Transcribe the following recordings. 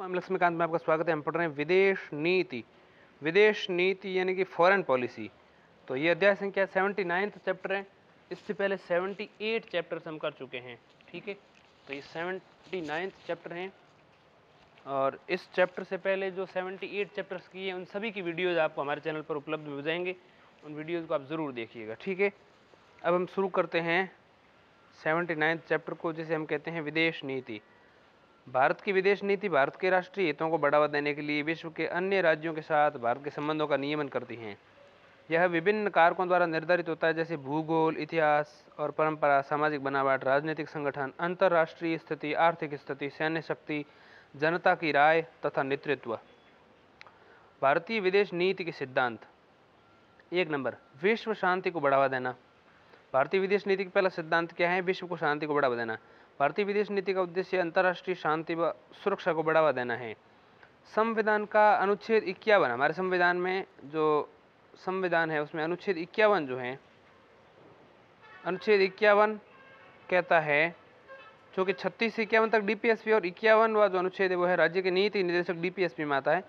मैं लक्ष्मीकांत में आपका स्वागत है। हम पढ़ रहे हैं विदेश नीति। विदेश नीति यानी कि फॉरेन पॉलिसी। तो ये अध्याय संख्या 79 चैप्टर है। इससे पहले 78 चैप्टर्स हम कर चुके हैं। ठीक है, तो ये 79 चैप्टर हैं और इस चैप्टर से पहले जो 78 चैप्टर्स की है उन सभी की वीडियोज़ आपको हमारे चैनल पर उपलब्ध हो जाएंगे। उन वीडियोज़ को आप ज़रूर देखिएगा। ठीक है, अब हम शुरू करते हैं 79 चैप्टर को, जिसे हम कहते हैं विदेश नीति। भारत की विदेश नीति भारत के राष्ट्रीय हितों को बढ़ावा देने के लिए विश्व के अन्य राज्यों के साथ भारत के संबंधों का नियमन करती हैं। यह विभिन्न कारकों द्वारा निर्धारित होता है, जैसे भूगोल, इतिहास और परंपरा, सामाजिक बनावट, राजनीतिक संगठन, अंतर्राष्ट्रीय स्थिति, आर्थिक स्थिति, सैन्य शक्ति, जनता की राय तथा नेतृत्व। भारतीय विदेश नीति के सिद्धांत। 1 नंबर, विश्व शांति को बढ़ावा देना। भारतीय विदेश नीति का पहला सिद्धांत क्या है? विश्व को शांति को बढ़ावा देना। भारतीय विदेश नीति का उद्देश्य अंतर्राष्ट्रीय शांति व सुरक्षा को बढ़ावा देना है। संविधान का अनुच्छेद 51, हमारे संविधान में जो संविधान है उसमें अनुच्छेद 51 जो है, अनुच्छेद 51 कहता है, चूँकि 36 से 51 तक डीपीएसपी और 51वां जो अनुच्छेद है वो है राज्य के नीति निदेशक डीपीएसपी में आता है।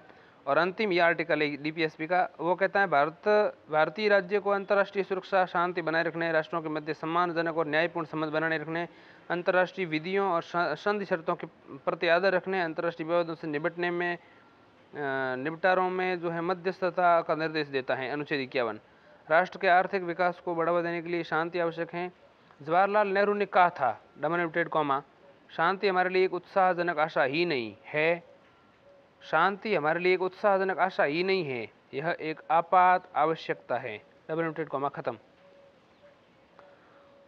और अंतिम ये आर्टिकल है डीपीएसपी का, वो कहता है भारतीय राज्य को अंतर्राष्ट्रीय सुरक्षा, शांति बनाए रखने, राष्ट्रों के मध्य सम्मानजनक और न्यायपूर्ण संबंध बनाए रखने, अंतर्राष्ट्रीय विधियों और संधि शर्तों के प्रति आदर रखने, अंतर्राष्ट्रीय विवादों से निपटारों में जो है मध्यस्थता का निर्देश देता है। अनुच्छेद 51। राष्ट्र के आर्थिक विकास को बढ़ावा देने के लिए शांति आवश्यक है। जवाहरलाल नेहरू ने कहा था, (कॉमा), शांति हमारे लिए एक उत्साहजनक आशा ही नहीं है। शांति हमारे लिए एक उत्साहजनक आशा ही नहीं है, यह एक आपात आवश्यकता है। (कॉमा) खत्म।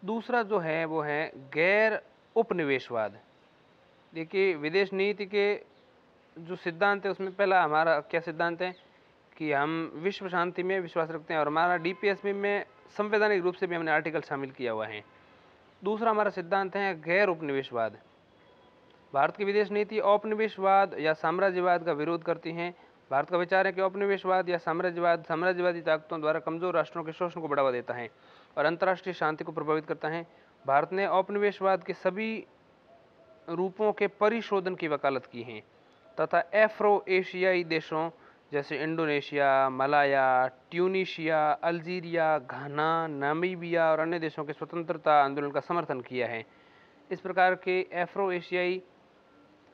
दूसरा जो है वो है गैर उपनिवेशवाद। देखिए, विदेश नीति के जो सिद्धांत है उसमें पहला हमारा क्या सिद्धांत है कि हम विश्व शांति में विश्वास रखते हैं और हमारा डीपीएसपी में संवैधानिक रूप से भी हमने आर्टिकल शामिल किया हुआ है। दूसरा हमारा सिद्धांत है गैर उपनिवेशवाद। भारत की विदेश नीति औपनिवेशवाद या साम्राज्यवाद का विरोध करती हैं। भारत का विचार है कि औपनिवेशवाद या साम्राज्यवादी ताकतों द्वारा कमजोर राष्ट्रों के शोषण को बढ़ावा देता है और अंतर्राष्ट्रीय शांति को प्रभावित करता है। भारत ने औपनिवेशवाद के सभी रूपों के परिशोधन की वकालत की है तथा एफ्रो एशियाई देशों जैसे इंडोनेशिया, मलाया, ट्यूनीशिया, अल्जीरिया, घाना, नामीबिया और अन्य देशों के स्वतंत्रता आंदोलन का समर्थन किया है। इस प्रकार के एफ्रो एशियाई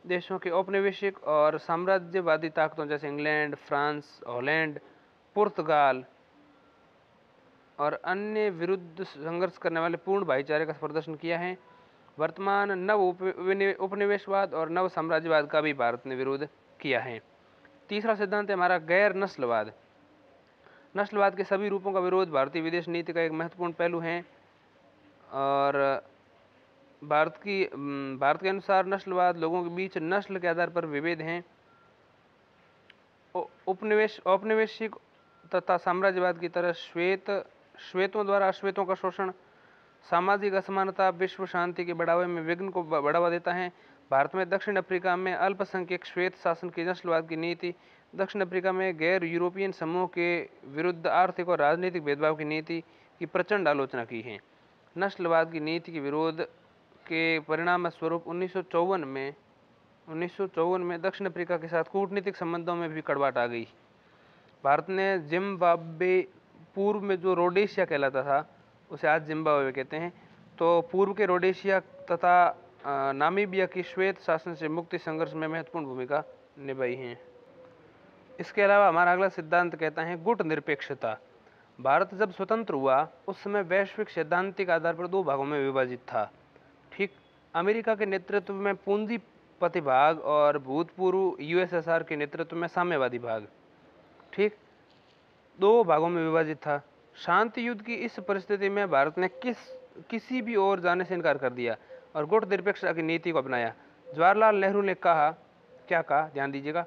देशों के औपनिवेशिक और साम्राज्यवादी ताकतों जैसे इंग्लैंड, फ्रांस, हॉलैंड, पुर्तगाल और अन्य विरुद्ध संघर्ष करने वाले पूर्ण भाईचारे का प्रदर्शन किया है। वर्तमान नव उपनिवेशवाद और नव साम्राज्यवाद का भी भारत ने विरोध किया है। तीसरा सिद्धांत है हमारा गैर नस्लवाद। नस्लवाद के सभी रूपों का विरोध भारतीय विदेश नीति का एक महत्वपूर्ण पहलू है और भारत के अनुसार नस्लवाद लोगों के बीच नस्ल के आधार पर विभेद हैं। औपनिवेशिक तथा साम्राज्यवाद की तरह श्वेतों द्वारा अश्वेतों का शोषण, सामाजिक असमानता विश्व शांति के बढ़ावे में विघ्न को बढ़ावा देता है। भारत में दक्षिण अफ्रीका में अल्पसंख्यक श्वेत शासन की नस्लवाद की नीति, दक्षिण अफ्रीका में गैर यूरोपियन समूह के विरुद्ध आर्थिक और राजनीतिक भेदभाव की नीति की प्रचंड आलोचना की है। नस्लवाद की नीति के विरोध के परिणाम स्वरूप 1954 में दक्षिण अफ्रीका के साथ कूटनीतिक संबंधों में भी कड़वाहट आ गई। भारत ने जिम्बाब्वे, पूर्व में जो रोडेशिया कहलाता था उसे आज जिम्बाब्वे कहते हैं, तो पूर्व के रोडेशिया तथा नामीबिया की श्वेत शासन से मुक्ति संघर्ष में महत्वपूर्ण भूमिका निभाई है। इसके अलावा हमारा अगला सिद्धांत कहता है गुट निरपेक्षता। भारत जब स्वतंत्र हुआ उस समय वैश्विक सैद्धांतिक आधार पर 2 भागों में विभाजित था। ठीक, अमेरिका के नेतृत्व में पूंजीपति भाग और भूतपूर्व यूएसएसआर के नेतृत्व में साम्यवादी भाग। ठीक, 2 भागों में विभाजित था। शांति युद्ध की इस परिस्थिति में भारत ने किसी भी ओर जाने से इनकार कर दिया और गुट निरपेक्षता की नीति को अपनाया। जवाहरलाल नेहरू ने कहा, क्या कहा, ध्यान दीजिएगा,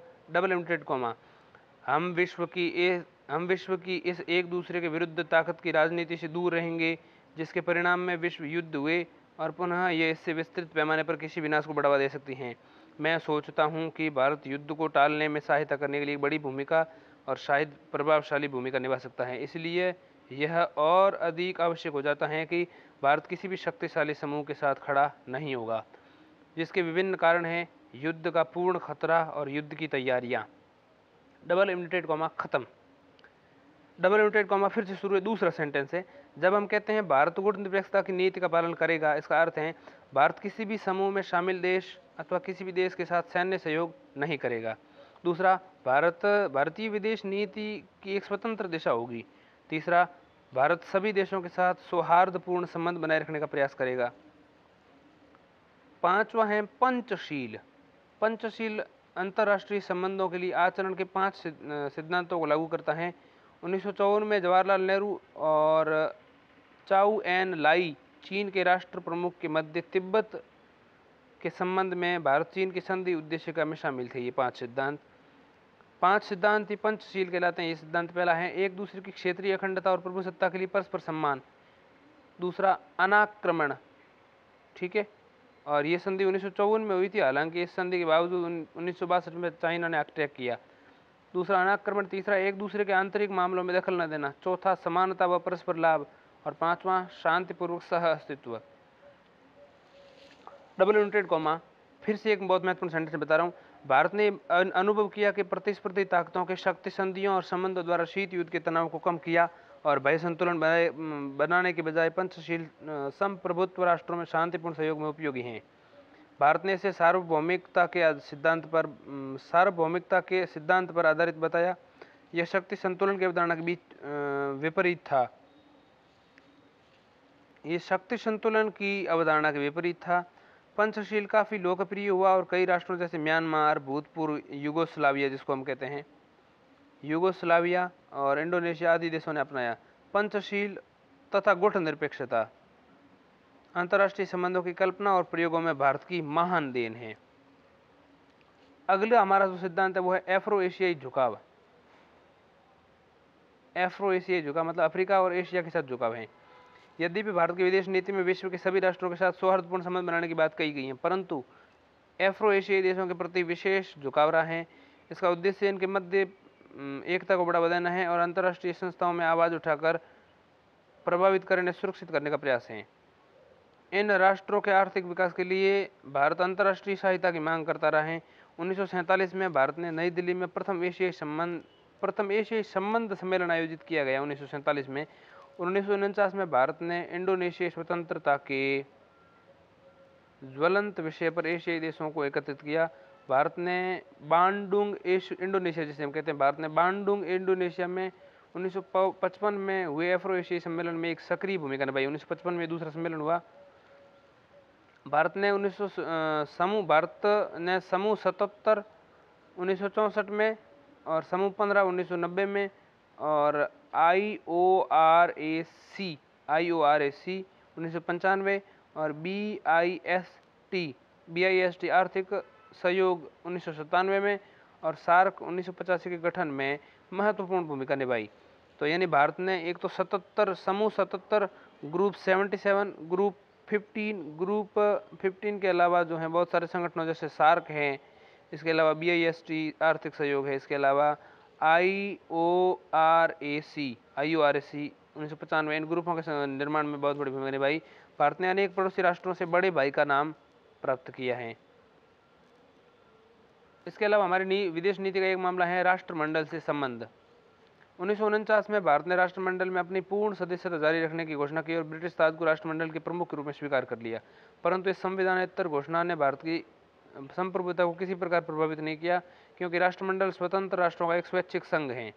(कॉमा), हम विश्व की इस एक दूसरे के विरुद्ध ताकत की राजनीति से दूर रहेंगे जिसके परिणाम में विश्व युद्ध हुए और पुनः ये इससे विस्तृत पैमाने पर किसी विनाश को बढ़ावा दे सकती हैं। मैं सोचता हूं कि भारत युद्ध को टालने में सहायता करने के लिए बड़ी भूमिका और शायद प्रभावशाली भूमिका निभा सकता है। इसलिए यह और अधिक आवश्यक हो जाता है कि भारत किसी भी शक्तिशाली समूह के साथ खड़ा नहीं होगा, जिसके विभिन्न कारण हैं। युद्ध का पूर्ण खतरा और युद्ध की तैयारियां। डबल इमिटेड कॉमा खत्म। डबल इमिटेड कॉमा फिर से शुरू है, दूसरा सेंटेंस है। जब हम कहते हैं भारत गुट निरपेक्षता की नीति का पालन करेगा, इसका अर्थ है भारत किसी भी समूह में शामिल देश अथवा किसी भी देश के साथ सैन्य सहयोग नहीं करेगा। दूसरा, भारतीय विदेश नीति की एक स्वतंत्र दिशा होगी। तीसरा, भारत सभी देशों के साथ सौहार्दपूर्ण संबंध बनाए रखने का प्रयास करेगा। पांचवा है पंचशील। पंचशील अंतर्राष्ट्रीय संबंधों के लिए आचरण के 5 सिद्धांतों को लागू करता है। 1954 में जवाहरलाल नेहरू और चाउ एन लाई चीन के राष्ट्र प्रमुख के मध्य तिब्बत के संबंध में भारत चीन की संधि उद्देश्य में शामिल थे ये 5 सिद्धांत। 5 सिद्धांत ही पंचशील कहलाते हैं। ये सिद्धांत पहला है एक दूसरे की क्षेत्रीय अखंडता और प्रभुसत्ता के लिए परस्पर सम्मान। दूसरा, अनाक्रमण, ठीक है, और ये संधि 1954 में हुई थी। हालांकि इस संधि के बावजूद 1962 में चाइना ने अटैक किया। दूसरा, अनाक्रमण। तीसरा, एक दूसरे के आंतरिक मामलों में दखल न देना। चौथा, समानता व परस्पर लाभ। और पांचवा, शांतिपूर्वक सह अस्तित्व। डबल इमिटेड कॉमा फिर से एक बहुत महत्वपूर्ण सेंटेंस बता रहा हूँ। भारत ने अनुभव किया कि प्रतिस्पर्धी ताकतों के शक्ति संधियों और संबंधों द्वारा शीत युद्ध के तनाव को कम किया और भय संतुलन बनाने के बजाय पंचशील संप्रभुत्व राष्ट्रों में शांतिपूर्ण सहयोग में उपयोगी हैं। भारत ने इसे सार्वभौमिकता के सिद्धांत पर आधारित बताया। यह शक्ति संतुलन की अवधारणा के बीच विपरीत था। ये शक्ति संतुलन की अवधारणा के विपरीत था। पंचशील काफी लोकप्रिय हुआ और कई राष्ट्रों जैसे म्यांमार, भूतपूर्व यूगोस्लाविया जिसको हम कहते हैं, यूगोस्लाविया और इंडोनेशिया आदि देशों ने अपनाया। पंचशील तथा गुट निरपेक्षता अंतर्राष्ट्रीय संबंधों की कल्पना और प्रयोगों में भारत की महान देन है। अगला हमारा जो सिद्धांत है वो है एफ्रो एशियाई झुकाव। एफ्रो एशियाई झुकाव मतलब अफ्रीका और एशिया के साथ झुकाव है। यद्यपि भारत की विदेश नीति में विश्व के सभी राष्ट्रों के साथ सौहार्दपूर्ण संबंध बनाने की बात कही गई है, परंतु एफ्रो एशियाई देशों के प्रति विशेष झुकाव रहा है। इसका उद्देश्य इनके मध्य एकता को बढ़ावा देना है और अंतर्राष्ट्रीय संस्थाओं में आवाज उठाकर प्रभावित करने सुरक्षित करने का प्रयास है। इन राष्ट्रों के आर्थिक विकास के लिए भारत अंतर्राष्ट्रीय सहायता की मांग करता रहा है। 1947 में भारत ने नई दिल्ली में प्रथम एशियाई संबंध सम्मेलन आयोजित किया गया 1947 में। 1949 में भारत ने इंडोनेशिया स्वतंत्रता के ज्वलंत विषय पर एशियाई देशों को एकत्रित किया। भारत ने बांडुंग इंडोनेशिया जिसे हम कहते हैं, भारत ने बांडुंग इंडोनेशिया में 1955 में हुए एफ्रो एशियाई सम्मेलन में एक सक्रिय भूमिका निभाई। 1955 में दूसरा सम्मेलन हुआ। भारत ने समूह 77 1964 में और समूह 15 1990 में और IORAC 1995 और BIST आर्थिक सहयोग 1997 में और सार्क 1985 के गठन में महत्वपूर्ण भूमिका निभाई। तो यानी भारत ने एक तो 77 समूह 77, ग्रुप 77, ग्रुप 15 के अलावा जो है बहुत सारे संगठनों जैसे सार्क हैं, इसके अलावा BIST आर्थिक सहयोग है, इसके अलावा IORAC 1995, इन ग्रुपों के निर्माण में बहुत बड़ी भूमिका निभाई। भारत ने अनेक पड़ोसी राष्ट्रों से बड़े भाई का नाम प्राप्त किया है। इसके अलावा हमारी विदेश नीति का एक मामला है राष्ट्रमंडल से संबंध। 1949 में भारत ने राष्ट्रमंडल में अपनी पूर्ण सदस्यता जारी रखने की घोषणा की और ब्रिटिश ताज को राष्ट्रमंडल के प्रमुख के रूप में स्वीकार कर लिया, परंतु इस संविधानेतर घोषणा ने भारत की संप्रभुता को किसी प्रकार प्रभावित नहीं किया, क्योंकि राष्ट्रमंडल स्वतंत्र राष्ट्रों का एक स्वैच्छिक संघ है।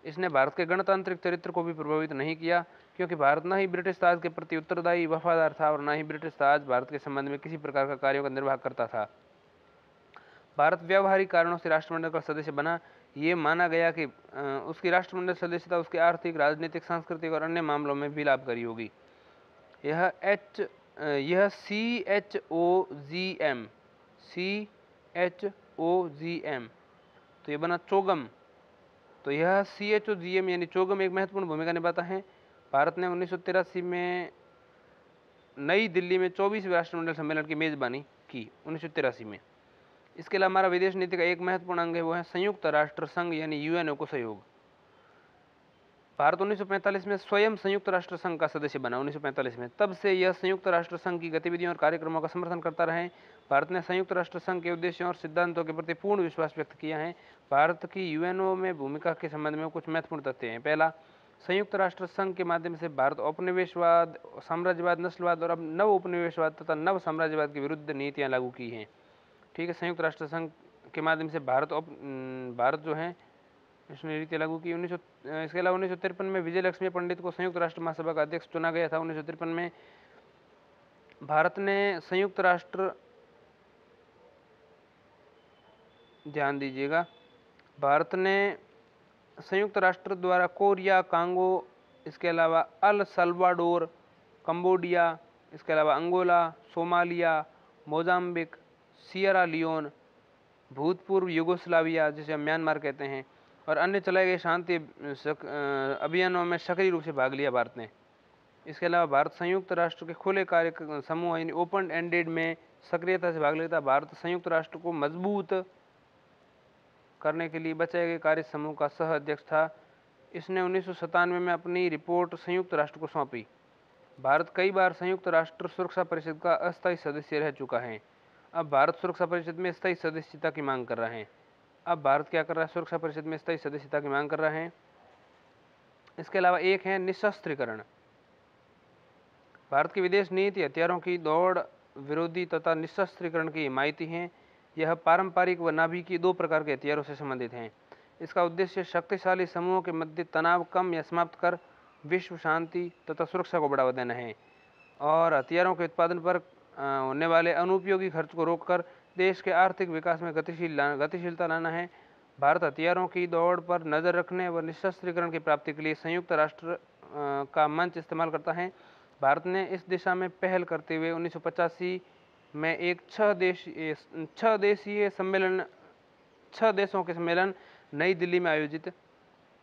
इसने भारत के गणतांत्रिक चरित्र को भी प्रभावित नहीं किया, क्योंकि भारत न ही ब्रिटिश ताज के प्रति उत्तरदायी वफादार था और न ही ब्रिटिश ताज भारत के संबंध में किसी प्रकार का कार्यों का निर्वाह करता था। भारत व्यावहारिक कारणों से राष्ट्रमंडल का सदस्य बना। ये माना गया कि उसकी राष्ट्रमंडल सदस्यता उसके आर्थिक, राजनीतिक, सांस्कृतिक और अन्य मामलों में भी लाभकारी होगी। यह CHOGM तो ये बना चोगम। तो यह CHOGM यानी चोगम एक महत्वपूर्ण भूमिका निभाता है। भारत ने 1983 में नई दिल्ली में 24वें राष्ट्रमंडल सम्मेलन की मेजबानी की 1983 में। इसके अलावा हमारा विदेश नीति का एक महत्वपूर्ण अंग है वो है संयुक्त राष्ट्र संघ यानी UNO को सहयोग। भारत 1945 में स्वयं संयुक्त राष्ट्र संघ का सदस्य बना 1945 में। तब से यह संयुक्त राष्ट्र संघ की गतिविधियों और कार्यक्रमों का समर्थन करता रहा है। भारत ने संयुक्त राष्ट्र संघ के उद्देश्यों और सिद्धांतों के प्रति पूर्ण विश्वास व्यक्त किया है। भारत की यूएनओ में भूमिका के संबंध में कुछ महत्वपूर्ण तथ्य हैं। पहला, संयुक्त राष्ट्र संघ के माध्यम से भारत औपनिवेशवाद, साम्राज्यवाद, नस्लवाद और अब नव उपनिवेशवाद तथा नव साम्राज्यवाद के विरुद्ध नीतियां लागू की हैं। ठीक है, संयुक्त राष्ट्र संघ के माध्यम से भारत जो है इसने नीति लागू की। इसके अलावा 1953 में विजय लक्ष्मी पंडित को संयुक्त राष्ट्र महासभा का अध्यक्ष चुना गया था। 1953 में भारत ने संयुक्त राष्ट्र, ध्यान दीजिएगा, भारत ने संयुक्त राष्ट्र द्वारा कोरिया, कांगो, इसके अलावा अल सल्वाडोर, कंबोडिया, इसके अलावा Angola, Somalia, Mozambique, Sierra Leone, भूतपूर्व युगोस्लाविया जिसे हम म्यांमार कहते हैं, और अन्य चलाए गए शांति अभियानों में सक्रिय रूप से भाग लिया भारत ने। इसके अलावा भारत संयुक्त राष्ट्र के खुले कार्य समूह यानी ओपन एंडेड में सक्रियता से भाग लेता। भारत संयुक्त राष्ट्र को मजबूत करने के लिए बचाए गए कार्य समूह का सह अध्यक्ष था। इसने 1997 में अपनी रिपोर्ट संयुक्त राष्ट्र को सौंपी। भारत कई बार संयुक्त राष्ट्र सुरक्षा परिषद का अस्थायी सदस्य रह चुका है। अब भारत सुरक्षा परिषद में स्थायी सदस्यता की मांग कर रहा है। अब भारत क्या कर रहा है? सुरक्षा परिषद में स्थायी सदस्यता की मांग कर रहा है। इसके अलावा एक है निशस्त्रीकरण। भारत की विदेश नीति हथियारों की दौड़ विरोधी तथा निशस्त्रीकरण की हिमायती है। यह पारंपरिक व नाभिकीय दो प्रकार के हथियारों से संबंधित हैं। इसका उद्देश्य शक्तिशाली समूहों के मध्य तनाव कम या समाप्त कर विश्व शांति तथा सुरक्षा को बढ़ावा देना है और हथियारों के उत्पादन पर होने वाले अनुपयोगी खर्च को रोककर देश के आर्थिक विकास में गतिशीलता लाना है। भारत हथियारों की दौड़ पर नज़र रखने व निशस्त्रीकरण की प्राप्ति के लिए संयुक्त राष्ट्र का मंच इस्तेमाल करता है। भारत ने इस दिशा में पहल करते हुए 1985 में एक 6 देशों के सम्मेलन नई दिल्ली में आयोजित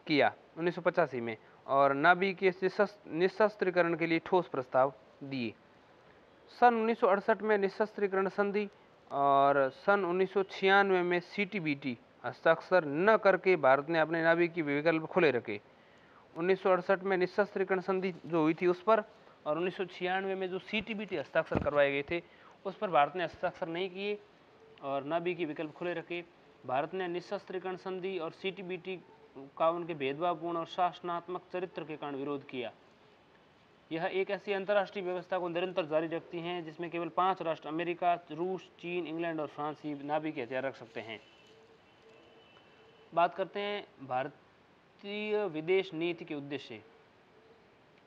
किया 1985 में और नाभिकीय निशस्त्रीकरण के लिए ठोस प्रस्ताव दिए। सन 1968 में निशस्त्रीकरण संधि और सन 1996 में CTBT हस्ताक्षर न करके भारत ने अपने नाभिकीय विकल्प खुले रखे। 1968 में निशस्त्रीकरण संधि जो हुई थी उस पर और 1996 में जो CTBT हस्ताक्षर करवाए गए थे उस पर भारत ने हस्ताक्षर नहीं किए और नाभिकीय विकल्प खुले रखे। भारत ने निशस्त्रीकरण संधि और CTBT का उनके भेदभावपूर्ण और शासनात्मक चरित्र के कारण विरोध किया। यह एक ऐसी अंतर्राष्ट्रीय व्यवस्था को निरंतर जारी रखती हैं जिसमें केवल 5 राष्ट्र अमेरिका, रूस, चीन, इंग्लैंड और फ्रांस ही नाभिकीय हथियार रख सकते हैं। बात करते हैं भारतीय विदेश नीति के उद्देश्य।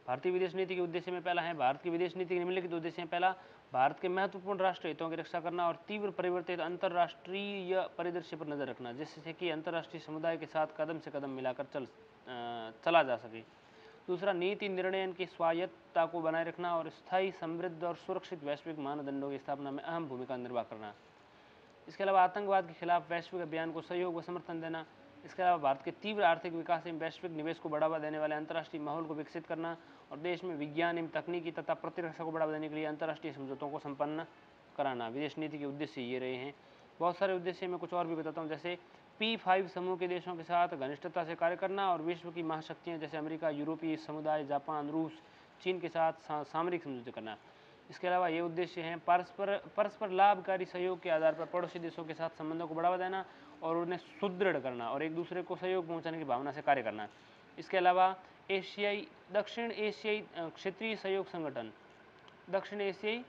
भारतीय विदेश नीति के उद्देश्य में पहला है भारत की विदेश नीति के निम्नलिखित उद्देश्य हैं। पहला, भारत के महत्वपूर्ण राष्ट्र हितों की रक्षा करना और तीव्र परिवर्तित अंतर्राष्ट्रीय परिदृश्य पर नजर रखना जिससे कि अंतर्राष्ट्रीय समुदाय के साथ कदम से कदम मिलाकर चला जा सके। दूसरा, नीति निर्णयन की स्वायत्तता को बनाए रखना और स्थायी, समृद्ध और सुरक्षित वैश्विक मानदंडों की स्थापना में अहम भूमिका निर्वाह करना। इसके अलावा आतंकवाद के खिलाफ वैश्विक अभियान को सहयोग व समर्थन देना। इसके अलावा भारत के तीव्र आर्थिक विकास एवं वैश्विक निवेश को बढ़ावा देने वाले अंतर्राष्ट्रीय माहौल को विकसित करना और देश में विज्ञान एवं तकनीकी तथा प्रतिरक्षा को बढ़ावा देने के लिए अंतर्राष्ट्रीय समझौतों को संपन्न कराना। विदेश नीति के उद्देश्य ये रहे हैं। बहुत सारे उद्देश्य मैं कुछ और भी बताता हूँ, जैसे P5 समूह के देशों के साथ घनिष्ठता से कार्य करना और विश्व की महाशक्तियाँ जैसे अमेरिका, यूरोपीय समुदाय, जापान, रूस, चीन के साथ सामरिक समझौते करना। इसके अलावा ये उद्देश्य हैं परस्पर लाभकारी सहयोग के आधार पर पड़ोसी देशों के साथ संबंधों को बढ़ावा देना और उन्हें सुदृढ़ करना और एक दूसरे को सहयोग पहुंचाने की भावना से कार्य करना। इसके अलावा दक्षिण एशियाई क्षेत्रीय सहयोग संगठन, दक्षिण एशियाई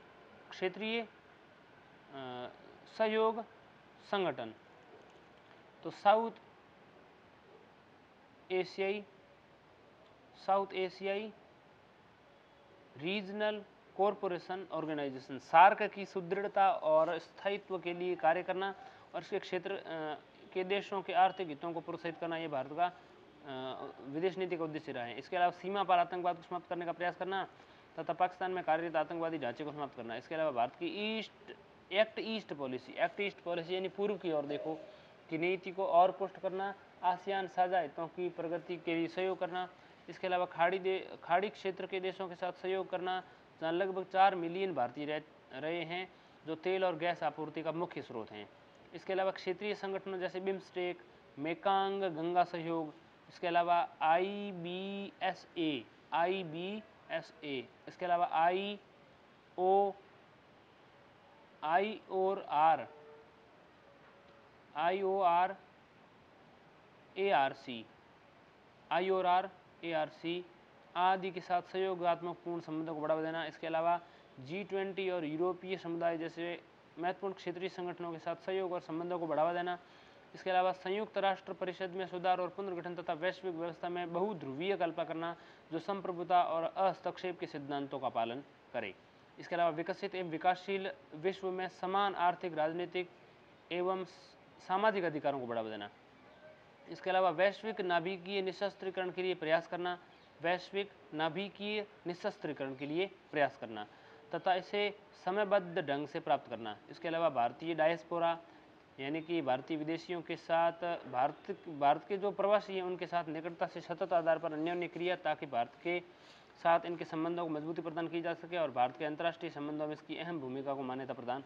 क्षेत्रीय सहयोग संगठन, तो साउथ एशियाई रीजनल कॉरपोरेशन ऑर्गेनाइजेशन, सार्क की सुदृढ़ता और स्थायित्व के लिए कार्य करना और इसके क्षेत्र के देशों के आर्थिक हितों को प्रोत्साहित करना, ये भारत का विदेश नीति का उद्देश्य रहा है। इसके अलावा सीमा पर आतंकवाद को समाप्त करने का प्रयास करना तथा पाकिस्तान में कार्यरत आतंकवादी ढांचे को समाप्त करना। इसके अलावा भारत की एक्ट ईस्ट पॉलिसी यानी पूर्व की ओर देखो की नीति को और पुष्ट करना, आसियान साझा हितों की प्रगति के लिए सहयोग करना। इसके अलावा खाड़ी क्षेत्र के देशों के साथ सहयोग करना जहाँ लगभग 4 मिलियन भारतीय रह रहे हैं जो तेल और गैस आपूर्ति का मुख्य स्रोत हैं। इसके अलावा क्षेत्रीय संगठनों जैसे बिम्स्टेक, मेकांग गंगा सहयोग, इसके अलावा IBSA, इसके अलावा IOR आदि के साथ सहयोगात्मक पूर्ण संबंधों को बढ़ावा देना। इसके अलावा G20 और यूरोपीय समुदाय जैसे महत्वपूर्ण क्षेत्रीय संगठनों के साथ सहयोग और संबंधों को बढ़ावा देना। इसके अलावा संयुक्त राष्ट्र परिषद में सुधार और पुनर्गठन तथा वैश्विक व्यवस्था में बहुध्रुवीय कल्पना करना जो संप्रभुता और हस्तक्षेप के सिद्धांतों का पालन करे। इसके अलावा विकसित एवं विकासशील विश्व में समान आर्थिक, राजनीतिक एवं सामाजिक अधिकारों को बढ़ावा देना। इसके अलावा वैश्विक नाभिकीय निशस्त्रीकरण के लिए प्रयास करना, तथा इसे समयबद्ध ढंग से प्राप्त करना। इसके अलावा भारतीय डायस्पोरा यानी कि भारतीय विदेशियों के साथ भारत के जो प्रवासी हैं उनके साथ निकटता से सतत आधार पर अन्योन्य क्रिया, ताकि भारत के साथ इनके संबंधों को मजबूती प्रदान की जा सके और भारत के अंतर्राष्ट्रीय संबंधों में इसकी अहम भूमिका को मान्यता प्रदान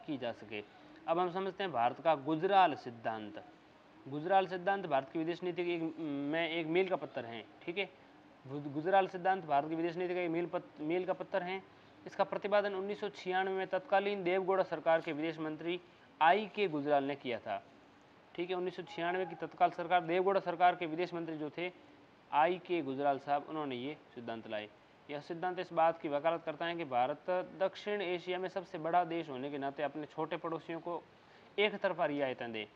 की जा सके। अब हम समझते हैं भारत का गुजराल सिद्धांत। गुजराल सिद्धांत भारत की विदेश नीति में एक मील का पत्थर है। ठीक है, गुजराल सिद्धांत भारत की विदेश नीति का एक मील का पत्थर है। इसका प्रतिपादन 1996 में तत्कालीन देवगौड़ा सरकार के विदेश मंत्री I.K. गुजराल ने किया था। ठीक है, 1996 की तत्काल सरकार, देवगौड़ा सरकार के विदेश मंत्री जो थे I.K. गुजराल साहब, उन्होंने ये सिद्धांत लाए। यह सिद्धांत इस बात की वकालत करता है कि भारत दक्षिण एशिया में सबसे बड़ा देश होने के नाते अपने छोटे पड़ोसियों को एक तरफा रियायतें दे।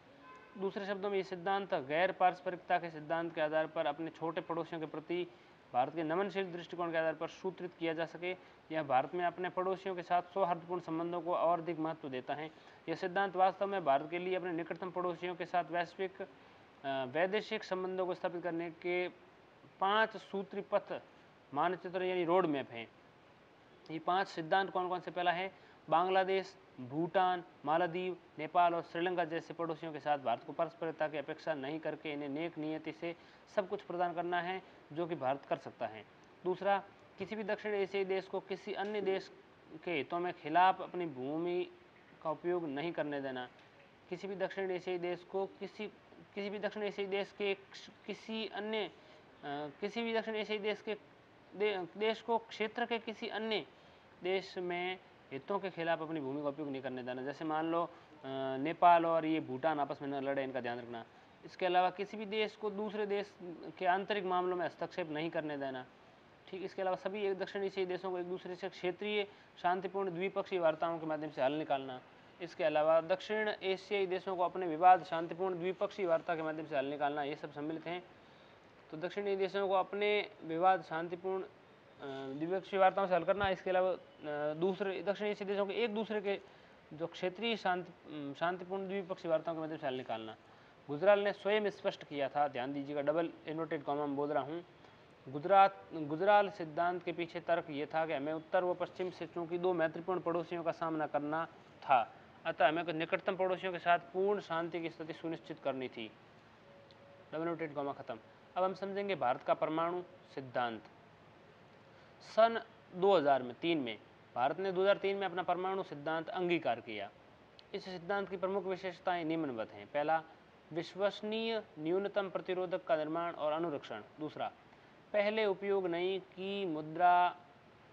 दूसरे शब्दों में ये सिद्धांत गैर पारस्परिकता के सिद्धांत के आधार पर अपने छोटे पड़ोसियों के प्रति भारत के नमनशील दृष्टिकोण के आधार पर सूत्रित किया जा सके। यह भारत में अपने पड़ोसियों के साथ सौहार्दपूर्ण संबंधों को और अधिक महत्व देता है। यह सिद्धांत वास्तव में भारत के लिए अपने निकटतम पड़ोसियों के साथ वैदेशिक संबंधों को स्थापित करने के 5 सूत्री पथ मानचित्र यानी रोड मैप है। ये 5 सिद्धांत कौन कौन से? पहला है बांग्लादेश, भूटान, मालदीव, नेपाल और श्रीलंका जैसे पड़ोसियों के साथ भारत को परस्परता की अपेक्षा नहीं करके इन्हें नेक नियति से सब कुछ प्रदान करना है जो कि भारत कर सकता है। दूसरा, किसी भी दक्षिण एशियाई देश को किसी अन्य देश के हितों में खिलाफ अपनी भूमि का उपयोग नहीं करने देना। किसी भी दक्षिण एशियाई देश को किसी भी दक्षिण एशियाई देश को क्षेत्र के किसी अन्य देश में हितों के खिलाफ अपनी भूमि का उपयोग नहीं करने देना। जैसे मान लो नेपाल और ये भूटान आपस में न लड़े, इनका ध्यान रखना। इसके अलावा किसी भी देश को दूसरे देश के आंतरिक मामलों में हस्तक्षेप नहीं करने देना। ठीक, इसके अलावा सभी एक दक्षिण एशियाई देशों को एक दूसरे से क्षेत्रीय शांतिपूर्ण द्विपक्षीय वार्ताओं के माध्यम से हल निकालना। इसके अलावा दक्षिण एशियाई देशों को अपने विवाद शांतिपूर्ण द्विपक्षीय वार्ता के माध्यम से हल निकालना, ये सब सम्मिलित हैं। तो दक्षिणी देशों को अपने विवाद शांतिपूर्ण द्विपक्षीय वार्ताओं से हल करना। इसके अलावा दूसरे दक्षिण एशियाई देशों के एक दूसरे के जो क्षेत्रीय शांतिपूर्ण द्विपक्षीय वार्ताओं के माध्यम से हल निकालना। गुजराल ने स्वयं स्पष्ट किया था, ध्यान दीजिएगा, डबल इन्वर्टेड कॉमा में बोल रहा हूँ। गुजराल सिद्धांत के पीछे तर्क ये था कि हमें उत्तर व पश्चिम से चूंकि 2 महत्वपूर्ण पड़ोसियों का सामना करना था, अतः हमें निकटतम पड़ोसियों के साथ पूर्ण शांति की स्थिति सुनिश्चित करनी थी। डबल इन्वर्टेड कॉमा खत्म। अब हम समझेंगे भारत का परमाणु सिद्धांत। सन 2003 में भारत ने 2003 में अपना परमाणु सिद्धांत अंगीकार किया। इस सिद्धांत की प्रमुख विशेषताएं निम्नवत हैं। पहला, विश्वसनीय न्यूनतम प्रतिरोधक का निर्माण और अनुरक्षण। दूसरा, पहले उपयोग नहीं की मुद्रा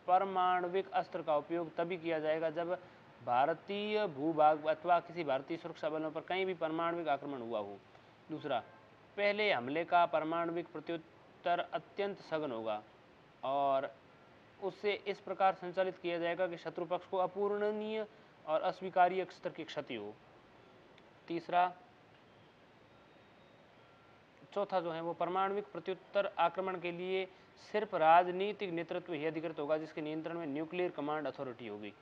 परमाणविक अस्त्र का उपयोग तभी किया जाएगा जब भारतीय भूभाग अथवा किसी भारतीय सुरक्षा बलों पर कहीं भी परमाणविक आक्रमण हुआ हो। दूसरा, पहले हमले का परमाणविक प्रत्युत्तर अत्यंत सघन होगा और उससे इस प्रकार संचालित किया जाएगा कि शत्रु पक्ष को अपूरणीय और अस्वीकार्य स्तर की क्षति हो। तीसरा, चौथा जो है वो परमाणविक प्रत्युत्तर आक्रमण के लिए सिर्फ राजनीतिक नेतृत्व ही अधिकृत होगा जिसके नियंत्रण में न्यूक्लियर कमांड अथॉरिटी होगी।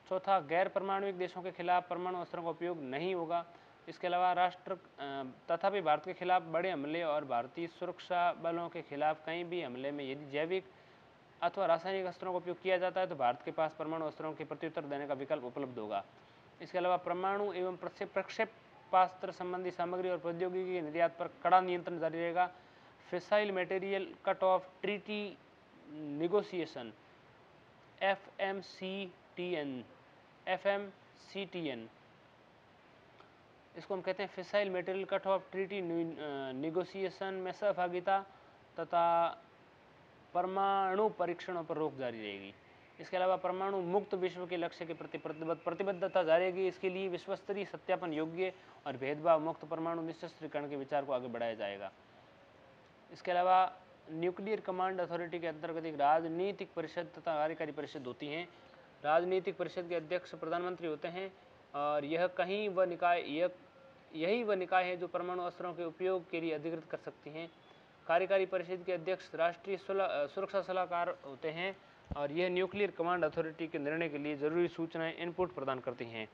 चौथा, गैर परमाणविक देशों के खिलाफ परमाणु अस्त्रों का उपयोग नहीं होगा। इसके अलावा तथापि भारत के खिलाफ बड़े हमले और भारतीय सुरक्षा बलों के खिलाफ कहीं भी हमले में यदि जैविक अथवा रासायनिक अस्त्रों का उपयोग किया जाता है तो भारत के पास परमाणु अस्त्रों के प्रत्युत्तर देने का विकल्प उपलब्ध होगा। इसके अलावा परमाणु एवं प्रक्षेपास्त्र संबंधी सामग्री और प्रौद्योगिकी के निर्यात पर कड़ा नियंत्रण जारी रहेगा। Fissile material cut off treaty negotiation FMCTN इसको हम कहते हैं fissile material cut off treaty negotiation में सहभागिता तथा परमाणु परीक्षणों पर रोक जारी रहेगी। इसके अलावा परमाणु मुक्त विश्व के लक्ष्य के प्रति प्रतिबद्धता जारी रहेगी। इसके लिए विश्वस्तरीय सत्यापन योग्य और भेदभाव मुक्त परमाणु निशस्त्रीकरण के विचार को आगे बढ़ाया जाएगा। इसके अलावा न्यूक्लियर कमांड अथॉरिटी के अंतर्गत एक राजनीतिक परिषद तथा कार्यकारी परिषद होती हैं। राजनीतिक परिषद के अध्यक्ष प्रधानमंत्री होते हैं और यही वह निकाय है जो परमाणु अस्त्रों के उपयोग के लिए अधिकृत कर सकती हैं। कार्यकारी परिषद के अध्यक्ष राष्ट्रीय सुरक्षा सलाहकार होते हैं और यह न्यूक्लियर कमांड अथॉरिटी के निर्णय के लिए जरूरी सूचनाएं इनपुट प्रदान करती हैं।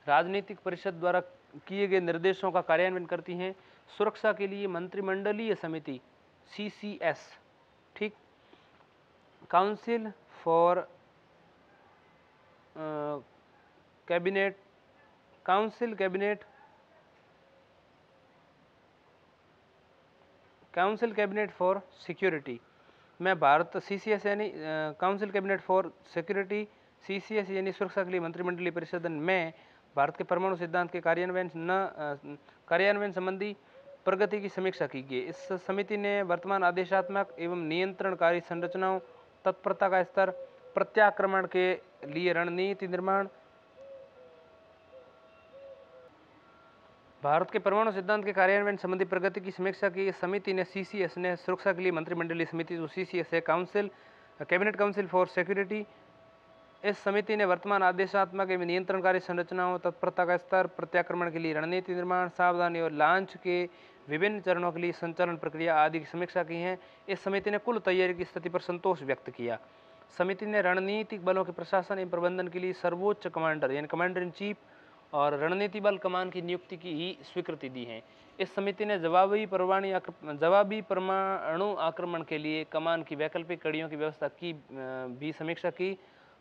राजनीतिक परिषद द्वारा किए गए निर्देशों का कार्यान्वयन करती हैं। सुरक्षा के लिए मंत्रिमंडलीय समिति CCS, ठीक, council for council cabinet for security में भारत CCS यानी council cabinet for security CCS यानी सुरक्षा के लिए मंत्रिमंडलीय परिषद में भारत के परमाणु सिद्धांत के कार्यान्वयन संबंधी प्रगति की समीक्षा की गई। इस समिति ने वर्तमान आदेशात्मक एवं नियंत्रणकारी संरचनाओं, तत्परता का स्तर, प्रत्याक्रमण के लिए रणनीति निर्माण, भारत के परमाणु सिद्धांत के कार्यान्वयन संबंधी प्रगति की समीक्षा की। इस समिति ने CCS ने सुरक्षा के लिए मंत्रिमंडलीय समिति जो CCS है, कैबिनेट काउंसिल फॉर सिक्योरिटी, इस समिति ने वर्तमान आदेशात्मक एवं नियंत्रणकारी संरचनाओं, तत्परता का स्तर, प्रत्याक्रमण के लिए रणनीति निर्माण, सावधानी और लॉन्च के विभिन्न चरणों के लिए संचालन प्रक्रिया आदि की समीक्षा की है। इस समिति ने कुल तैयारी की स्थिति पर संतोष व्यक्त किया। समिति ने रणनीतिक बलों के प्रशासन एवं प्रबंधन के लिए सर्वोच्च कमांडर यानी कमांडर इन चीफ और रणनीति बल कमान की नियुक्ति की ही स्वीकृति दी है। इस समिति ने जवाबी परमाणु आक्रमण के लिए कमान की वैकल्पिक कड़ियों की व्यवस्था की भी समीक्षा की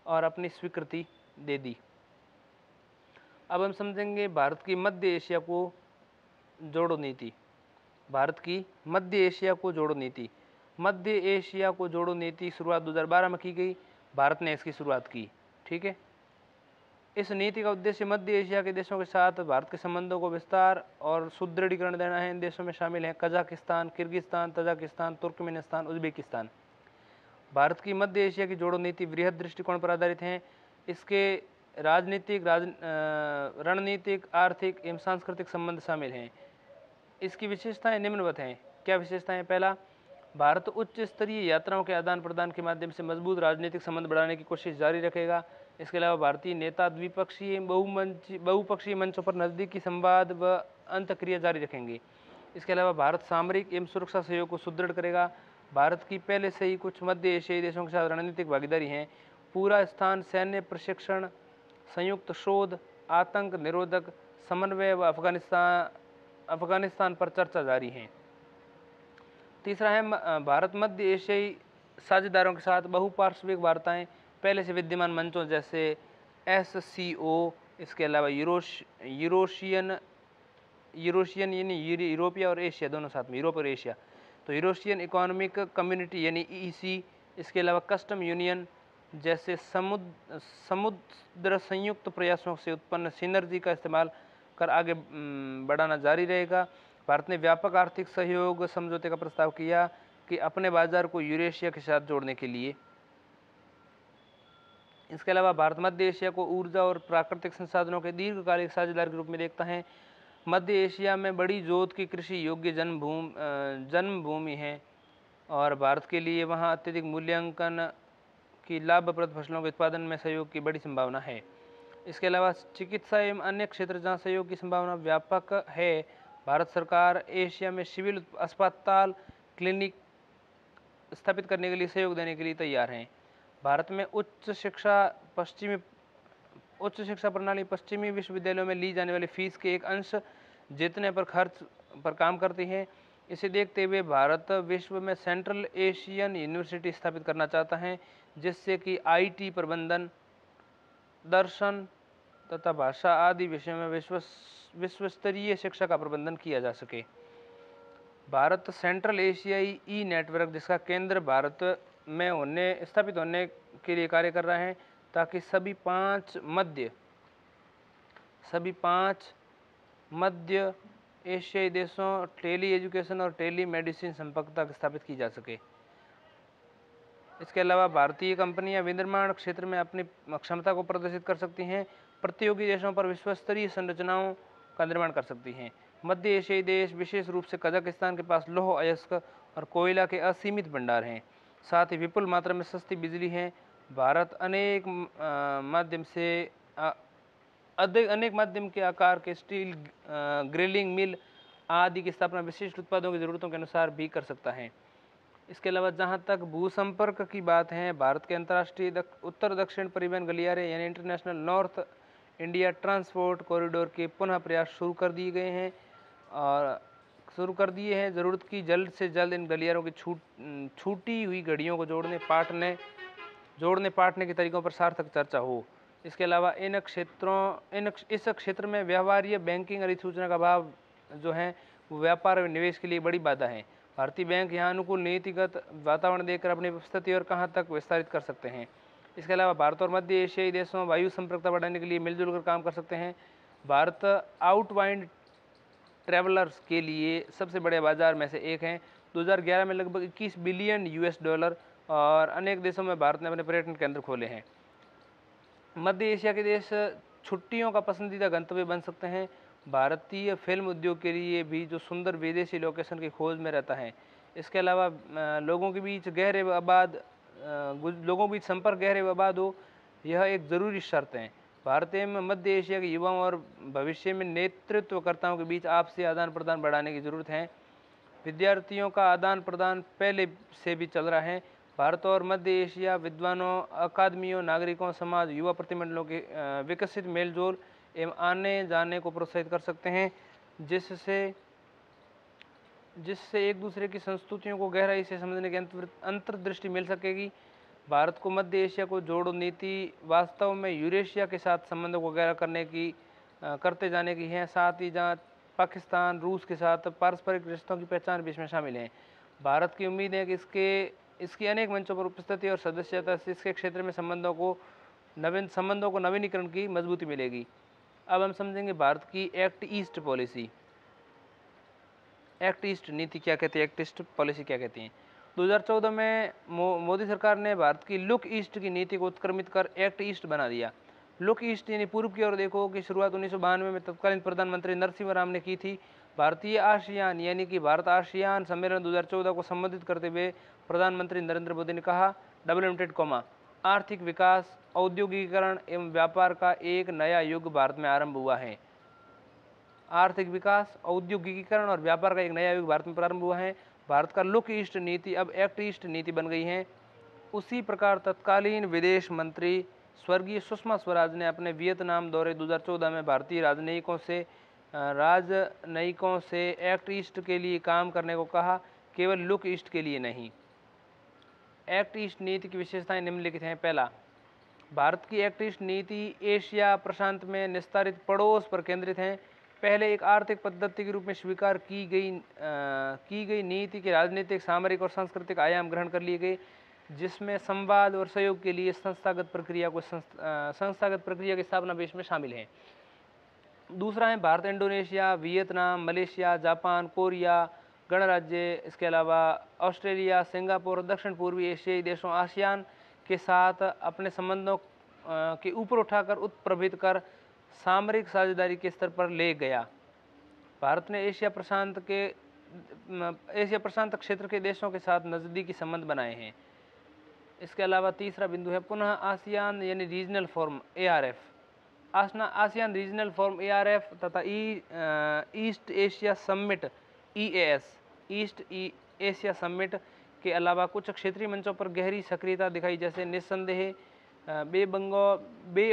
और अपनी स्वीकृति दे दी। अब हम समझेंगे भारत की मध्य एशिया को जोड़ो नीति। भारत की मध्य एशिया को जोड़ो नीति। मध्य एशिया को जोड़ो नीति शुरुआत 2012 में की गई। भारत ने इसकी शुरुआत की, ठीक है। इस नीति का उद्देश्य मध्य एशिया के देशों के साथ भारत के संबंधों को विस्तार और सुदृढ़ीकरण देना है। इन देशों में शामिल हैं Kazakhstan, Kyrgyzstan, Tajikistan, Turkmenistan, Uzbekistan. Bharat की मध्य एशिया की जोड़ो नीति वृहद दृष्टिकोण पर आधारित है। इसके राजनीतिक, रणनीतिक, आर्थिक एवं सांस्कृतिक संबंध शामिल हैं। इसकी विशेषताएं निम्नवत हैं। क्या विशेषताएं? पहला, भारत उच्च स्तरीय यात्राओं के आदान प्रदान के माध्यम से मजबूत राजनीतिक संबंध बढ़ाने की कोशिश जारी रखेगा। इसके अलावा भारतीय नेता द्विपक्षीय बहुपक्षीय मंचों पर नज़दीकी संवाद व अंतक्रिया जारी रखेंगे। इसके अलावा भारत सामरिक एवं सुरक्षा सहयोग को सुदृढ़ करेगा। भारत की पहले से ही कुछ मध्य एशियाई देशों के साथ रणनीतिक भागीदारी है। पूरा स्थान सैन्य प्रशिक्षण, संयुक्त शोध, आतंक निरोधक समन्वय व अफगानिस्तान पर चर्चा जारी है। तीसरा है भारत मध्य एशियाई साझेदारों के साथ बहुपार्श्विक वार्ताएं पहले से विद्यमान मंचों जैसे SCO, इसके अलावा यूरोशियन यानी यूरोपिया और एशिया दोनों साथ में, यूरोप और एशिया, तो यूरोशियन इकोनॉमिक कम्युनिटी यानी EEC, इसके अलावा कस्टम यूनियन जैसे समुद्र संयुक्त प्रयासों से उत्पन्न सिनर्जी का इस्तेमाल कर आगे बढ़ाना जारी रहेगा। भारत ने व्यापक आर्थिक सहयोग समझौते का प्रस्ताव किया कि अपने बाजार को यूरेशिया के साथ जोड़ने के लिए। इसके अलावा भारत मध्य एशिया को ऊर्जा और प्राकृतिक संसाधनों के दीर्घकालिक साझेदार के रूप में देखता है। मध्य एशिया में बड़ी जोत की कृषि योग्य जन्मभूमि है और भारत के लिए वहां अत्यधिक मूल्यांकन की लाभप्रद फसलों के उत्पादन में सहयोग की बड़ी संभावना है। इसके अलावा चिकित्सा एवं अन्य क्षेत्र जहां सहयोग की संभावना व्यापक है, भारत सरकार एशिया में सिविल अस्पताल, क्लिनिक स्थापित करने के लिए सहयोग देने के लिए तैयार हैं। भारत में उच्च शिक्षा प्रणाली पश्चिमी विश्वविद्यालयों में ली जाने वाली फीस के एक अंश जितने पर खर्च पर काम करती है। इसे देखते हुए भारत विश्व में सेंट्रल एशियन यूनिवर्सिटी स्थापित करना चाहता है, जिससे कि IT, प्रबंधन, दर्शन तथा भाषा आदि विषयों में विश्वस्तरीय शिक्षा का प्रबंधन किया जा सके। भारत सेंट्रल एशियाई नेटवर्क, जिसका केंद्र भारत में स्थापित होने के लिए कार्य कर रहा है, ताकि सभी पांच मध्य एशियाई देशों टेली एजुकेशन और टेली मेडिसिन संपर्कता स्थापित की जा सके। इसके अलावा भारतीय कंपनियां विनिर्माण क्षेत्र में अपनी क्षमता को प्रदर्शित कर सकती हैं, प्रतियोगी देशों पर विश्वस्तरीय संरचनाओं का निर्माण कर सकती हैं। मध्य एशियाई देश विशेष रूप से कजाकिस्तान के पास लौह अयस्क और कोयला के असीमित भंडार हैं, साथ ही विपुल मात्रा में सस्ती बिजली है। भारत अनेक माध्यम के आकार के स्टील ग्रिलिंग मिल आदि की स्थापना विशिष्ट उत्पादों की ज़रूरतों के अनुसार भी कर सकता है। इसके अलावा जहां तक भूसंपर्क की बात है, भारत के अंतर्राष्ट्रीय उत्तर दक्षिण परिवहन गलियारे यानी international north India transport corridor के पुनः प्रयास शुरू कर दिए हैं। ज़रूरत की जल्द से जल्द इन गलियारों की छूटी हुई घड़ियों को जोड़ने पाटने के तरीकों पर सार्थक चर्चा हो। इसके अलावा इस क्षेत्र में व्यवहार्य बैंकिंग और सूचना का अभाव जो है वो व्यापार और निवेश के लिए बड़ी बाधा है। भारतीय बैंक यहाँ अनुकूल नीतिगत वातावरण देकर अपनी उपस्थिति और कहाँ तक विस्तारित कर सकते हैं। इसके अलावा भारत और मध्य एशियाई देशों वायु संपर्कता बढ़ाने के लिए मिलजुल कर काम कर सकते हैं। भारत आउटबाउंड ट्रैवलर्स के लिए सबसे बड़े बाजार में से एक है। 2011 में लगभग 21 बिलियन US$ और अनेक देशों में भारत ने अपने पर्यटन केंद्र खोले हैं। मध्य एशिया के देश छुट्टियों का पसंदीदा गंतव्य बन सकते हैं। भारतीय फिल्म उद्योग के लिए भी जो सुंदर विदेशी लोकेशन की खोज में रहता है। इसके अलावा लोगों के बीच संपर्क गहरे व आबाद हो, यह एक ज़रूरी शर्त है। भारत एवं मध्य एशिया के युवाओं और भविष्य में नेतृत्वकर्ताओं के बीच आपसी आदान प्रदान बढ़ाने की ज़रूरत है। विद्यार्थियों का आदान प्रदान पहले से भी चल रहा है। भारत और मध्य एशिया विद्वानों, अकादमियों, नागरिकों, समाज, युवा प्रतिनिधियों के विकसित मेलजोल एवं आने जाने को प्रोत्साहित कर सकते हैं, जिससे एक दूसरे की संस्कृतियों को गहराई से समझने की अंतर्दृष्टि मिल सकेगी। भारत को मध्य एशिया को जोड़ो नीति वास्तव में यूरेशिया के साथ संबंधों को गहरा करते जाने की है। साथ ही जहाँ पाकिस्तान, रूस के साथ पारस्परिक रिश्तों की पहचान भी इसमें शामिल है। भारत की उम्मीद है कि इसकी अनेक मंचों पर उपस्थिति और सदस्यता से इसके क्षेत्र में संबंधों को नवीनीकरण की मजबूती मिलेगी। अब हम समझेंगे भारत की act east policy. Act east नीति क्या कहती है, एक्ट ईस्ट पॉलिसी क्या कहती है। 2014 में मोदी सरकार ने भारत की लुक ईस्ट की नीति को उत्क्रमित कर एक्ट ईस्ट बना दिया। लुक ईस्ट यानी पूर्व की ओर देखो की शुरुआत 1992 में तत्कालीन प्रधानमंत्री नरसिम्हा राव ने की थी। भारतीय आसियान यानी कि भारत आसियान सम्मेलन 2014 को संबोधित करते हुए प्रधानमंत्री नरेंद्र मोदी ने कहा, आर्थिक विकास, औद्योगिकीकरण एवं व्यापार का एक नया युग भारत में आरंभ हुआ है। आर्थिक विकास, औद्योगिकीकरण और व्यापार का एक नया युग भारत में प्रारंभ हुआ है। भारत का लुक ईस्ट नीति अब एक्ट ईस्ट नीति बन गई है। उसी प्रकार तत्कालीन विदेश मंत्री स्वर्गीय सुषमा स्वराज ने अपने वियतनाम दौरे 2014 में भारतीय राजनयिकों से एक्ट ईस्ट के लिए काम करने को कहा, केवल लुक ईस्ट के लिए नहीं। एक्ट ईस्ट नीति की विशेषताएं निम्नलिखित हैं। पहला, भारत की एक्ट ईस्ट नीति एशिया प्रशांत में विस्तारित पड़ोस पर केंद्रित है। पहले एक आर्थिक पद्धति के रूप में स्वीकार की गई नीति के राजनीतिक, सामरिक और सांस्कृतिक आयाम ग्रहण कर लिए गए, जिसमें संवाद और सहयोग के लिए संस्थागत प्रक्रिया की स्थापना भी इसमें शामिल है। दूसरा है Bharat Indonesia, Vietnam, Malaysia, Japan, Korea गणराज्य, इसके अलावा ऑस्ट्रेलिया, सिंगापुर, दक्षिण पूर्वी एशियाई देशों आसियान के साथ अपने संबंधों के ऊपर उठाकर उत्प्रभित कर सामरिक साझेदारी के स्तर पर ले गया। भारत ने एशिया प्रशांत क्षेत्र के देशों के साथ नज़दीकी संबंध बनाए हैं। इसके अलावा तीसरा बिंदु है पुनः आसियान यानी regional forum ARF। ASEAN regional forum ARF तथा east Asia summit EAS, east Asia summit के अलावा कुछ क्षेत्रीय मंचों पर गहरी सक्रियता दिखाई, जैसे निस्संदेह bay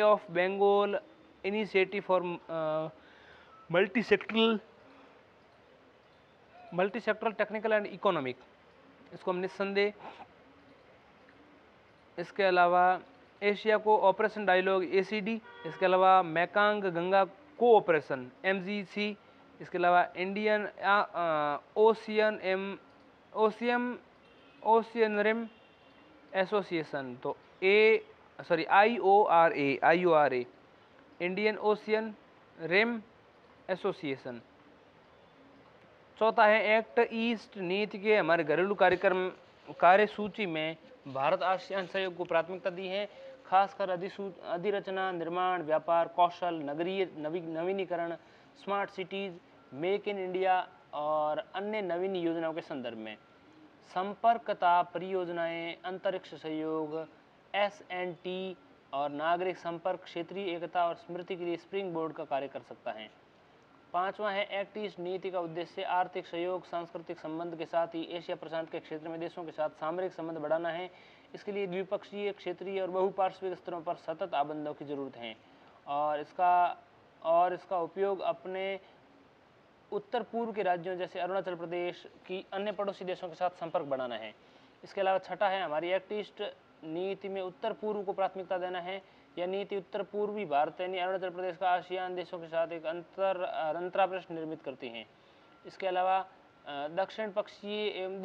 of Bengal initiative for multisectoral technical and economic, इसको हम निस्संदेह। इसके अलावा एशिया को ऑपरेशन डायलॉग ACD, इसके अलावा मैकांग गंगा कोऑपरेशन MGC, इसके अलावा इंडियन ओशियन रिम एसोसिएशन तो IORA, Indian Ocean Rim Association. चौथा है एक्ट ईस्ट नीति के हमारे घरेलू कार्यक्रम कार्यसूची में भारत आसियान सहयोग को प्राथमिकता दी है, खासकर अधिरचना, निर्माण, व्यापार, कौशल, नगरीय नवीनीकरण, smart cities, make in India और अन्य नवीन योजनाओं के संदर्भ में। संपर्कता परियोजनाएं, अंतरिक्ष सहयोग, SNT और नागरिक संपर्क क्षेत्रीय एकता और स्मृति के लिए स्प्रिंग बोर्ड का कार्य कर सकता है। पांचवा है एक्ट ईस्ट नीति का उद्देश्य आर्थिक सहयोग, सांस्कृतिक संबंध के साथ ही एशिया प्रशांत के क्षेत्र में देशों के साथ सामरिक संबंध बढ़ाना है। इसके लिए द्विपक्षीय, क्षेत्रीय और बहुपार्श्विक स्तरों पर सतत आबंधों की जरूरत है और इसका उपयोग अपने उत्तर पूर्व के राज्यों जैसे अरुणाचल प्रदेश की अन्य पड़ोसी देशों के साथ संपर्क बढ़ाना है। इसके अलावा छठा है हमारी एक्ट ईस्ट नीति में उत्तर पूर्व को प्राथमिकता देना है। यह नीति उत्तर पूर्वी भारत यानी अरुणाचल प्रदेश का आसियान देशों के साथ एक अंतराप्रदेश निर्मित करती हैं। इसके अलावा दक्षिण पक्षीय एवं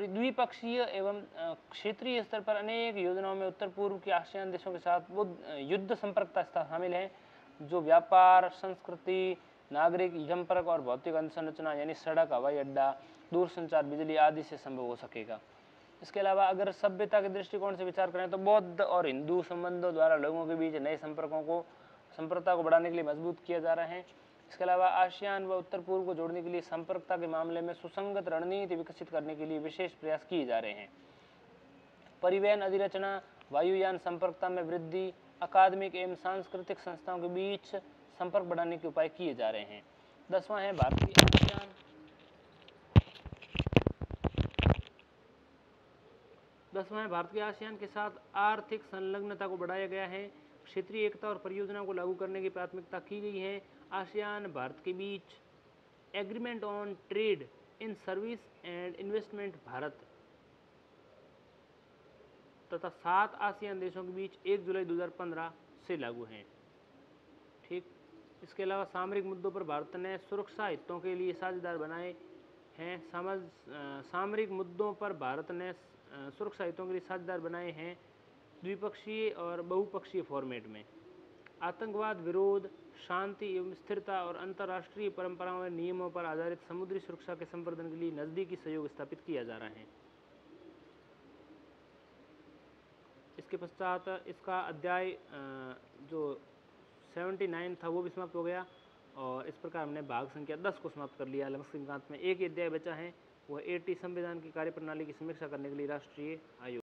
द्विपक्षीय एवं क्षेत्रीय स्तर पर अनेक योजनाओं में उत्तर पूर्व के आसियान देशों के साथ वो युद्ध संपर्कता शामिल है, जो व्यापार, संस्कृति, नागरिक संपर्क और भौतिक अंतरसंरचना यानी सड़क, हवाई अड्डा, दूरसंचार, बिजली आदि से संभव हो सकेगा। इसके अलावा अगर सभ्यता के दृष्टिकोण से विचार करें तो बौद्ध और हिंदू संबंधों द्वारा लोगों के बीच नए संपर्कता को बढ़ाने के लिए मजबूत किया जा रहा है। इसके अलावा आसियान व उत्तर पूर्व को जोड़ने के लिए संपर्कता के मामले में सुसंगत रणनीति विकसित करने के लिए विशेष प्रयास किए जा रहे हैं। परिवहन अधिरचना, वायुयान संपर्कता में वृद्धि, अकादमिक एवं सांस्कृतिक संस्थाओं के बीच संपर्क बढ़ाने के उपाय किए जा रहे हैं। 10वां है भारत के आसियान के साथ आर्थिक संलग्नता को बढ़ाया गया है। क्षेत्रीय एकता और परियोजनाओं को लागू करने की प्राथमिकता की गई है। आसियान भारत के बीच agreement on trade in service and investment Bharat तथा 7 आसियान देशों के बीच 1 जुलाई 2015 से लागू हैं। ठीक। इसके अलावा सामरिक मुद्दों पर भारत ने सुरक्षा हितों के लिए साझेदार बनाए हैं। सामरिक मुद्दों पर भारत ने सुरक्षा हितों के लिए साझेदार बनाए हैं द्विपक्षीय और बहुपक्षीय फॉर्मेट में। आतंकवाद विरोध, शांति एवं स्थिरता और अंतर्राष्ट्रीय परंपराओं और नियमों पर आधारित समुद्री सुरक्षा के संवर्धन के लिए नजदीकी सहयोग स्थापित किया जा रहा है। इसके पश्चात इसका अध्याय जो 79 था वो भी समाप्त हो गया और इस प्रकार हमने भाग संख्या 10 को समाप्त कर लिया। लक्ष्मीकांत में एक ही अध्याय बचा है, वह 80 संविधान की कार्यप्रणाली की समीक्षा करने के लिए राष्ट्रीय आयोग।